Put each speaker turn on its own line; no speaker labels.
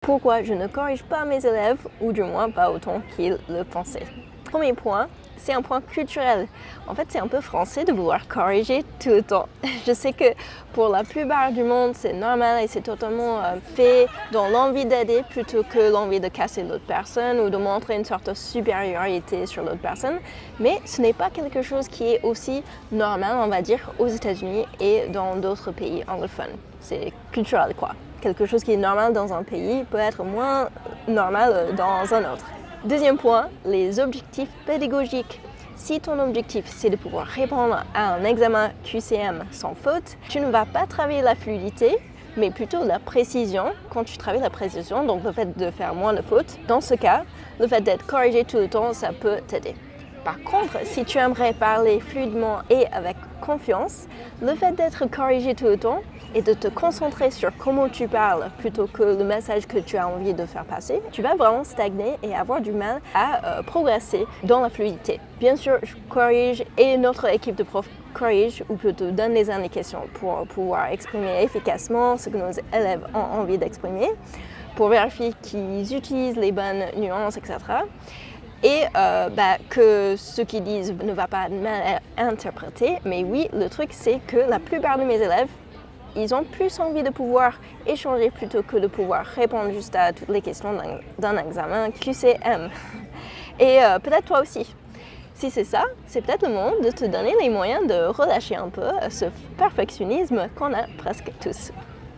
Pourquoi je ne corrige pas mes élèves, ou du moins pas autant qu'ils le pensaient? Premier point, c'est un point culturel. En fait, c'est un peu français de vouloir corriger tout le temps. Je sais que pour la plupart du monde, c'est normal et c'est totalement fait dans l'envie d'aider plutôt que l'envie de casser l'autre personne ou de montrer une sorte de supériorité sur l'autre personne. Mais ce n'est pas quelque chose qui est aussi normal, on va dire, aux États-Unis et dans d'autres pays anglophones. C'est culturel, quoi. Quelque chose qui est normal dans un pays peut être moins normal dans un autre. Deuxième point, les objectifs pédagogiques. Si ton objectif c'est de pouvoir répondre à un examen QCM sans faute, tu ne vas pas travailler la fluidité, mais plutôt la précision. Quand tu travailles la précision, donc le fait de faire moins de fautes, dans ce cas, le fait d'être corrigé tout le temps, ça peut t'aider. Par contre, si tu aimerais parler fluidement et avec confiance, le fait d'être corrigé tout le temps et de te concentrer sur comment tu parles plutôt que le message que tu as envie de faire passer, tu vas vraiment stagner et avoir du mal à progresser dans la fluidité. Bien sûr, je corrige et notre équipe de profs corrige ou plutôt donne les indications pour pouvoir exprimer efficacement ce que nos élèves ont envie d'exprimer, pour vérifier qu'ils utilisent les bonnes nuances, etc. Et que ce qu'ils disent ne va pas mal interpréter. Mais oui, le truc c'est que la plupart de mes élèves, ils ont plus envie de pouvoir échanger plutôt que de pouvoir répondre juste à toutes les questions d'un examen QCM. Et peut-être toi aussi. Si c'est ça, c'est peut-être le moment de te donner les moyens de relâcher un peu ce perfectionnisme qu'on a presque tous.